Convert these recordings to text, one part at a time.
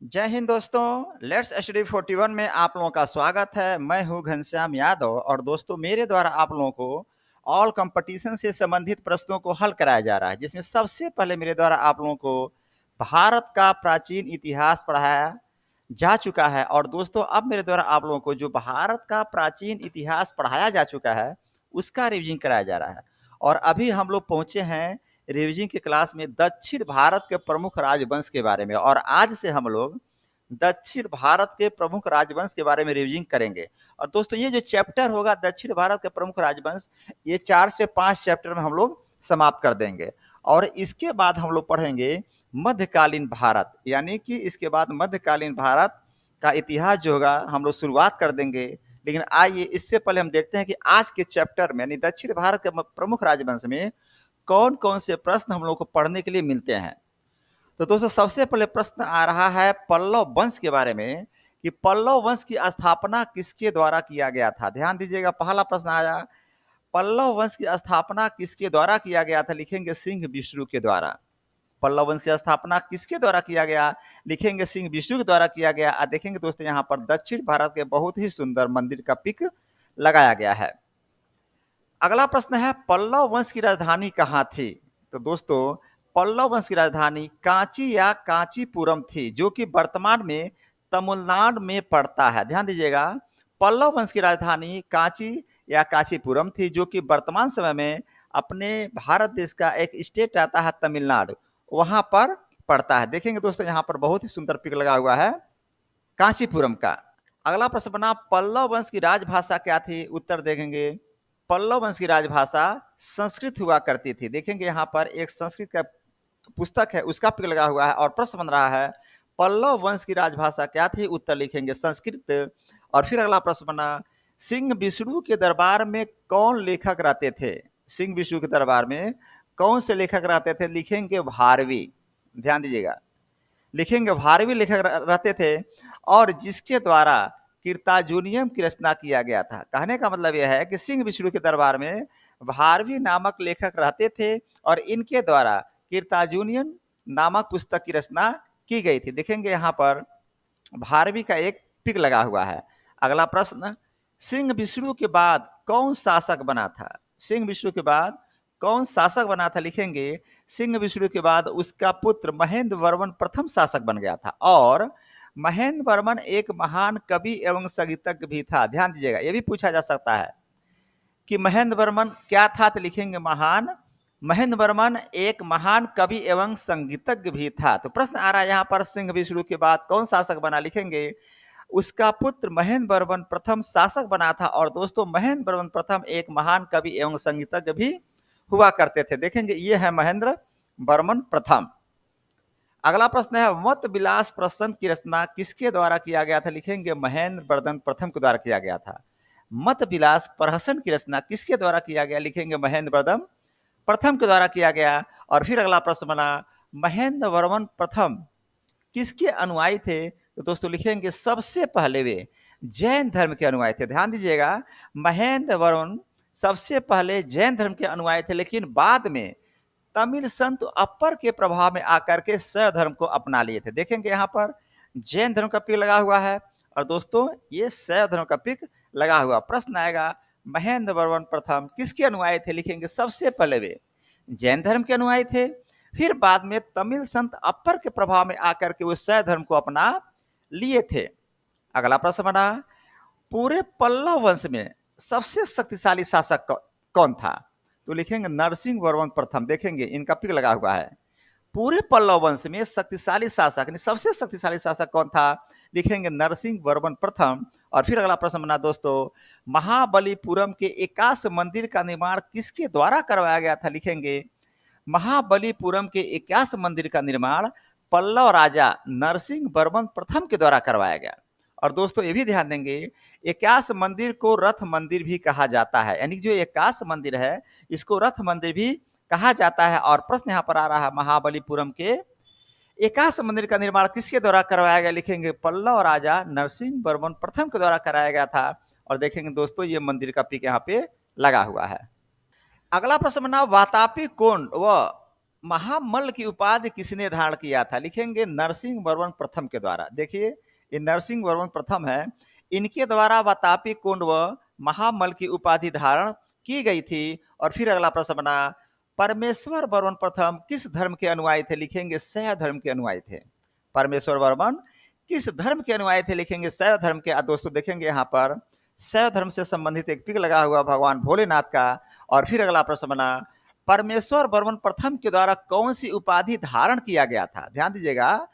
जय हिंद दोस्तों। Let's study 41 में आप लोगों का स्वागत है। मैं हूं घनश्याम यादव और दोस्तों मेरे द्वारा आप लोगों को ऑल कंपटीशन से संबंधित प्रश्नों को हल कराया जा रहा है, जिसमें सबसे पहले मेरे द्वारा आप लोगों को भारत का प्राचीन इतिहास पढ़ाया जा चुका है। और दोस्तों अब मेरे द्वारा आप लोगों को जो भारत का प्राचीन इतिहास पढ़ाया जा चुका है उसका रिवीजन कराया जा रहा है। और अभी हम लोग पहुंचे हैं रिवीजन की क्लास में दक्षिण भारत के प्रमुख राजवंश के बारे में। और आज से हम लोग दक्षिण भारत के प्रमुख राजवंश के बारे में रिवीजन करेंगे। और दोस्तों ये जो चैप्टर होगा दक्षिण भारत के प्रमुख राजवंश, ये 4 से 5 चैप्टर में हम लोग समाप्त कर देंगे। और इसके बाद हम लोग पढ़ेंगे मध्यकालीन भारत, यानी कि इसके बाद मध्यकालीन भारत का इतिहास जो होगा हम लोग शुरुआत कर देंगे। लेकिन आइए इससे पहले हम देखते हैं कि आज के चैप्टर में यानी दक्षिण भारत के प्रमुख राजवंश में कौन कौन से प्रश्न हम लोग को पढ़ने के लिए मिलते हैं। तो दोस्तों सबसे पहले प्रश्न आ रहा है पल्लव वंश के बारे में कि पल्लव वंश की स्थापना किसके द्वारा किया गया था। ध्यान दीजिएगा, पहला प्रश्न आया पल्लव वंश की स्थापना किसके द्वारा किया गया था। लिखेंगे सिंह विष्णु के द्वारा। पल्लव वंश की स्थापना किसके द्वारा किया गया, लिखेंगे सिंह विष्णु के द्वारा किया गया। देखेंगे दोस्तों यहाँ पर दक्षिण भारत के बहुत ही सुंदर मंदिर का पिक लगाया गया है। अगला प्रश्न है पल्लव वंश की राजधानी कहाँ थी। तो दोस्तों पल्लव वंश की राजधानी कांची या कांचीपुरम थी, जो कि वर्तमान में तमिलनाडु में पड़ता है। ध्यान दीजिएगा, पल्लव वंश की राजधानी कांची या कांचीपुरम थी, जो कि वर्तमान समय में अपने भारत देश का एक स्टेट आता है तमिलनाडु, वहां पर पड़ता है। देखेंगे दोस्तों यहाँ पर बहुत ही सुंदर पिक लगा हुआ है कांचीपुरम का। अगला प्रश्न बना पल्लव वंश की राजभाषा क्या थी। उत्तर देखेंगे पल्लव वंश की राजभाषा संस्कृत हुआ करती थी। देखेंगे यहाँ पर एक संस्कृत का पुस्तक है, उसका पिक लगा हुआ है और प्रश्न बन रहा है पल्लव वंश की राजभाषा क्या थी। उत्तर लिखेंगे संस्कृत। और फिर अगला प्रश्न बना सिंह विष्णु के दरबार में कौन लेखक रहते थे। सिंह विष्णु के दरबार में कौन से लेखक रहते थे। लिखेंगे भारवी। ध्यान दीजिएगा, लिखेंगे भारवी लेखक रहते थे और जिसके द्वारा कीर्ताजुनियम की रचना किया गया था। कहने का मतलब यह है कि सिंह विष्णु के दरबार में भारवी नामक लेखक रहते थे और इनके द्वारा कीर्ताजुनियम नामक पुस्तक की रचना की गई थी। देखेंगे यहाँ पर भारवी का एक पिक लगा हुआ है। अगला प्रश्न सिंह विष्णु के बाद कौन शासक बना था। सिंह विष्णु के बाद कौन शासक बना था। लिखेंगे सिंह विष्णु के बाद उसका पुत्र महेंद्र वर्मन प्रथम शासक बन गया था। और महेंद्र वर्मन एक महान कवि एवं संगीतज्ञ भी था। ध्यान दीजिएगा, यह भी पूछा जा सकता है कि महेंद्र वर्मन क्या था। तो लिखेंगे महान महेंद्र वर्मन एक महान कवि एवं संगीतज्ञ भी था। तो प्रश्न आ रहा है यहाँ पर सिंह विष्णु के बाद कौन शासक बना। लिखेंगे उसका पुत्र महेंद्र वर्मन प्रथम शासक बना था। और दोस्तों महेंद्र वर्मन प्रथम एक महान कवि एवं संगीतज्ञ भी हुआ करते थे। देखेंगे ये है महेंद्र वर्मन प्रथम। अगला प्रश्न है मत विलास प्रसन्न की रचना किसके द्वारा किया गया था। लिखेंगे महेंद्र वर्मन प्रथम के द्वारा किया गया था। मत विलास प्रहसन की रचना किसके द्वारा किया गया। लिखेंगे महेंद्र वर्मन प्रथम के द्वारा किया गया। और फिर अगला प्रश्न बना महेंद्र वर्मन प्रथम किसके अनुयायी थे। तो दोस्तों लिखेंगे सबसे पहले वे जैन धर्म के अनुयायी थे। ध्यान दीजिएगा, महेंद्र वर्मन सबसे पहले जैन धर्म के अनुयायी थे, लेकिन बाद में तमिल संत अपर के प्रभाव में आकर के शैव धर्म को अपना लिए थे। देखेंगे यहाँ पर जैन धर्म का पिक लगा हुआ है और दोस्तों ये शैव धर्म का पिक लगा हुआ। प्रश्न आएगा महेंद्र वर्मन प्रथम किसके अनुयायी थे। लिखेंगे सबसे पहले वे जैन धर्म के अनुयायी थे, फिर बाद में तमिल संत अपर के प्रभाव में आकर के वो शैव धर्म को अपना लिए थे। अगला प्रश्न बना पूरे पल्लव वंश में सबसे शक्तिशाली शासक कौन था। तो लिखेंगे नरसिंह वर्मन प्रथम। देखेंगे इनका पिक लगा हुआ है। पूरे पल्लव वंश में शक्तिशाली शासक सबसे शक्तिशाली शासक कौन था। लिखेंगे नरसिंह वर्मन प्रथम। और फिर अगला प्रश्न बना दोस्तों महाबलीपुरम के एकाश मंदिर का निर्माण किसके द्वारा करवाया गया था। लिखेंगे महाबलीपुरम के एकाश मंदिर का निर्माण पल्लव राजा नरसिंह वर्मन प्रथम के द्वारा करवाया गया। और दोस्तों ये भी ध्यान देंगे एकाश मंदिर को रथ मंदिर भी कहा जाता है, यानी जो एकाश मंदिर है इसको रथ मंदिर भी कहा जाता है। और प्रश्न यहाँ पर आ रहा है महाबलीपुरम के एकाश मंदिर का निर्माण किसके द्वारा करवाया गया। लिखेंगे पल्लव राजा नरसिंह वर्मन प्रथम के द्वारा कराया गया था। और देखेंगे दोस्तों ये मंदिर का पिक यहाँ पे लगा हुआ है। अगला प्रश्न बना वातापी कोंड व महामल्ल की उपाधि किसने धारण किया था? लिखेंगे नरसिंह वर्मन प्रथम के द्वारा। देखिए, ये नरसिंह वर्मन प्रथम है, इनके द्वारा वातापी कुंड व महामल्ल की उपाधि धारण की गई थी। और फिर अगला प्रश्न बना, परमेश्वर वर्मन प्रथम किस धर्म के अनुयायी थे? लिखेंगे शैव धर्म के अनुयायी थे। परमेश्वर वर्मन किस धर्म के अनुयायी थे? लिखेंगे शैव धर्म के। दोस्तों देखेंगे यहाँ पर शैव धर्म से संबंधित एक पिक लगा हुआ भगवान भोलेनाथ का। और फिर अगला प्रश्न बना, परमेश्वर वर्मन प्रथम के द्वारा कौन सी उपाधि धारण किया गया था? ध्यान दीजिएगा,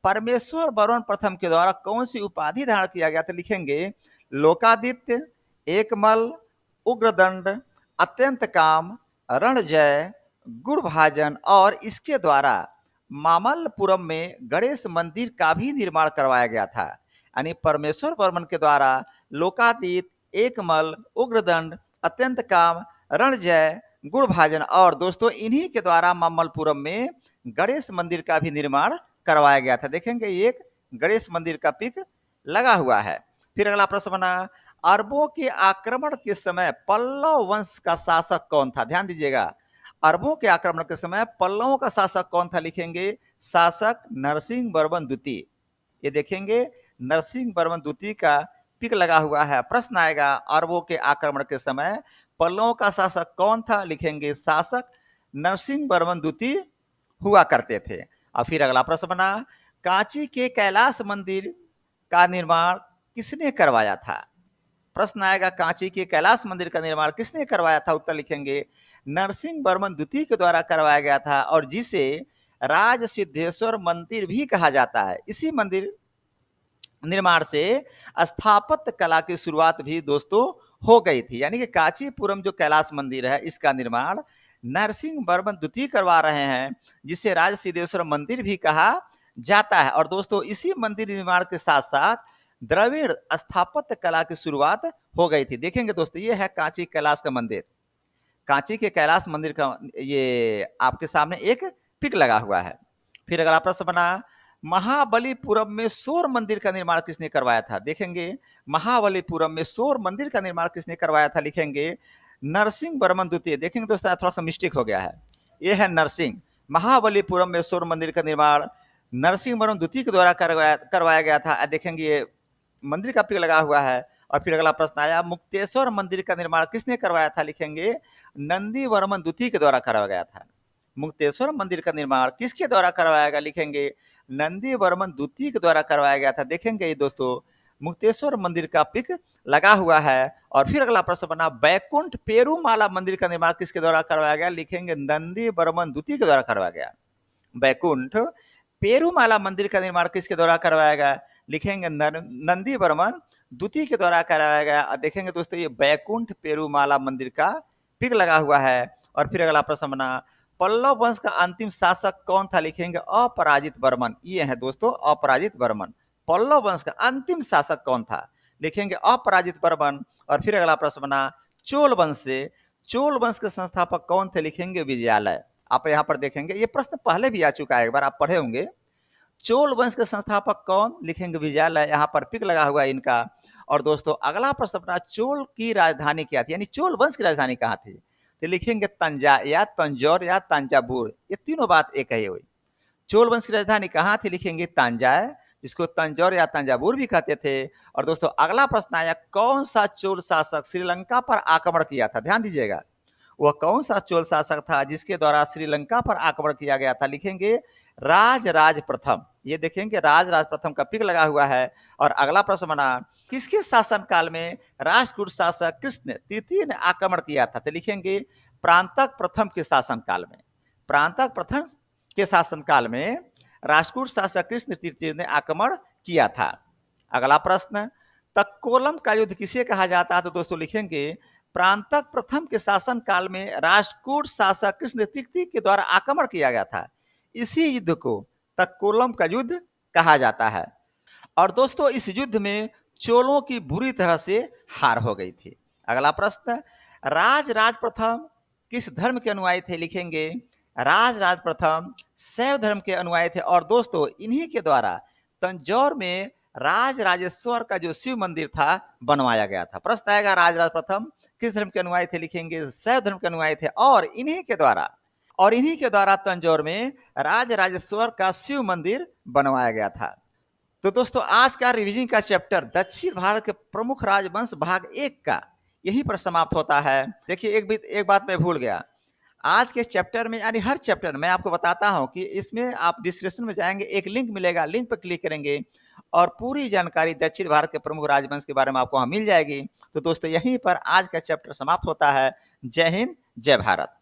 परमेश्वर वर्मन प्रथम के द्वारा कौन सी उपाधि धारण किया गया था? लिखेंगे लोकादित्य, एकमल, उग्रदंड, अत्यंत काम, रणजय, गुणभाजन। और इसके द्वारा मामल्लपुरम में गणेश मंदिर का भी निर्माण करवाया गया था। यानी परमेश्वर वर्मन के द्वारा लोकादित्य, एकमल, उग्रदंड, अत्यंत काम, रणजय, गुणभाजन और दोस्तों इन्हीं के द्वारा मामल्लपुरम में गणेश मंदिर का भी निर्माण करवाया गया था। देखेंगे एक गणेश मंदिर का पिक लगा हुआ है। फिर अगला प्रश्न बना, अरबों के आक्रमण के समय पल्लव वंश का शासक कौन था? ध्यान दीजिएगा, अरबों के आक्रमण के समय पल्लवों का शासक कौन था? लिखेंगे शासक नरसिंह वर्मन द्वितीय। ये देखेंगे नरसिंह वर्मन द्वितीय का पिक लगा हुआ है। प्रश्न आएगा, अरबों के आक्रमण के समय पल्लवों का शासक कौन था? लिखेंगे शासक नरसिंह वर्मन द्वितीय हुआ करते थे। और फिर अगला प्रश्न बना, कांची के कैलाश मंदिर का निर्माण किसने करवाया था? प्रश्न आएगा, कांची के कैलाश मंदिर का निर्माण किसने करवाया था? उत्तर लिखेंगे नरसिंह वर्मन द्वितीय के द्वारा करवाया गया था, और जिसे राज सिद्धेश्वर मंदिर भी कहा जाता है। इसी मंदिर निर्माण से स्थापत्य कला की शुरुआत भी दोस्तों हो गई थी। यानी कि कांचीपुरम जो कैलाश मंदिर है, इसका निर्माण नरसिंह वर्मन द्वितीय करवा रहे हैं, जिसे राज सिद्धेश्वर मंदिर भी कहा जाता है। और दोस्तों इसी मंदिर निर्माण के साथ साथ द्रविड़ स्थापत्य कला की शुरुआत हो गई थी। देखेंगे दोस्तों, ये है कांची कैलाश का मंदिर। कांची के कैलाश मंदिर का ये आपके सामने एक पिक लगा हुआ है। फिर अगला प्रश्न बना, महाबलीपुरम में सौर मंदिर का निर्माण किसने करवाया था? देखेंगे महाबलीपुरम में सौर मंदिर का निर्माण किसने करवाया था? लिखेंगे नरसिंह वर्मन द्वितीय। देखेंगे दोस्तों, थोड़ा सा मिस्टेक हो गया है, ये है नरसिंह। महाबलीपुरम में सौर मंदिर का निर्माण नरसिंह वर्मन द्वितीय के द्वारा करवाया गया था। देखेंगे ये मंदिर का पिक लगा हुआ है। और फिर अगला प्रश्न आया, मुक्तेश्वर मंदिर का निर्माण किसने करवाया था? लिखेंगे नंदी वर्मन द्वितीय के द्वारा करवाया गया था। मुक्तेश्वर मंदिर का निर्माण किसके द्वारा करवाया गया? लिखेंगे नंदी वर्मन द्वितीय के द्वारा करवाया गया था। देखेंगे ये दोस्तों, मुक्तेश्वर मंदिर का पिक लगा हुआ है। और फिर अगला प्रश्न बना, बैकुंठ पेरूमाला मंदिर का निर्माण किसके द्वारा करवाया गया? लिखेंगे नंदी वर्मन द्वितीय के द्वारा करवाया गया। बैकुंठ पेरूमाला मंदिर का निर्माण किसके द्वारा करवाया गया? लिखेंगे नंदी वर्मन द्वितीय के द्वारा करवाया गया। देखेंगे दोस्तों, ये बैकुंठ पेरूमाला मंदिर का पिक लगा हुआ है। और फिर अगला प्रश्न बना, पल्लव वंश का अंतिम शासक कौन था? लिखेंगे अपराजित वर्मन। ये है दोस्तों अपराजित वर्मन। पल्लव वंश का अंतिम शासक कौन था? लिखेंगे अपराजित वर्मन। और फिर अगला प्रश्न बना, चोल वंश से चोल वंश के संस्थापक कौन थे? लिखेंगे विजयालय। आप यहाँ पर देखेंगे ये प्रश्न पहले भी आ चुका है, एक बार आप पढ़े होंगे। चोल वंश के संस्थापक कौन? लिखेंगे विजयालय। यहाँ पर पिक लगा हुआ है इनका। और दोस्तों अगला प्रश्न अपना, चोल की राजधानी क्या थी? यानी चोल वंश की राजधानी कहाँ थी? तो लिखेंगे तंजा या तंजौर या तंजावुर। ये तीनों बात एक है। हुई चोल वंश की राजधानी कहाँ थी? लिखेंगे तंजाय, जिसको तंजौर या तंजावुर भी कहते थे। और दोस्तों अगला प्रश्न आया, कौन सा चोल शासक श्रीलंका पर आक्रमण किया था? ध्यान दीजिएगा, वह कौन सा चोल शासक था जिसके द्वारा श्रीलंका पर आक्रमण किया गया था? लिखेंगे राजराज प्रथम। ये देखेंगे राजराज प्रथम का पिक लगा हुआ है। और अगला प्रश्न बना, किसके शासन काल में राष्ट्रकूट शासक कृष्ण तृतीय ने आक्रमण किया था? तो लिखेंगे प्रांतक प्रथम के शासन काल में। प्रांतक प्रथम के शासन काल में राष्ट्रकूट शासक कृष्ण तृतीय ने आक्रमण किया था। अगला प्रश्न, तक्कोलम का युद्ध किसे कहा जाता है? तो दोस्तों लिखेंगे प्रांतक प्रथम के शासन काल में राष्ट्रकूट शासक कृष्ण तृतीय के द्वारा आक्रमण किया गया था। इसी युद्ध को तक्कोलम का युद्ध कहा जाता है। और दोस्तों इस युद्ध में चोलों की बुरी तरह से हार हो गई थी। अगला प्रश्न, राजराज प्रथम किस धर्म के अनुयायी थे? लिखेंगे राजराज प्रथम शैव धर्म के अनुयायी थे। और दोस्तों इन्हीं के द्वारा तंजौर में राज राजेश्वर का जो शिव मंदिर था बनवाया गया था। प्रश्न आएगा, राजराज प्रथम किस धर्म के अनुयायी थे? लिखेंगे शैव धर्म के अनुयायी थे। और इन्हीं के द्वारा और इन्हीं के द्वारा तंजौर में राज राजेश्वर का शिव मंदिर बनवाया गया था। तो दोस्तों आज का रिवीजन का चैप्टर दक्षिण भारत के प्रमुख राजवंश भाग 1 का यहीं पर समाप्त होता है। देखिए एक बात मैं भूल गया, आज के चैप्टर में यानी हर चैप्टर में मैं आपको बताता हूं कि इसमें आप डिस्क्रिप्शन में जाएंगे, एक लिंक मिलेगा, लिंक पर क्लिक करेंगे और पूरी जानकारी दक्षिण भारत के प्रमुख राजवंश के बारे में आपको वहां मिल जाएगी। तो दोस्तों यहीं पर आज का चैप्टर समाप्त होता है। जय हिंद, जय भारत।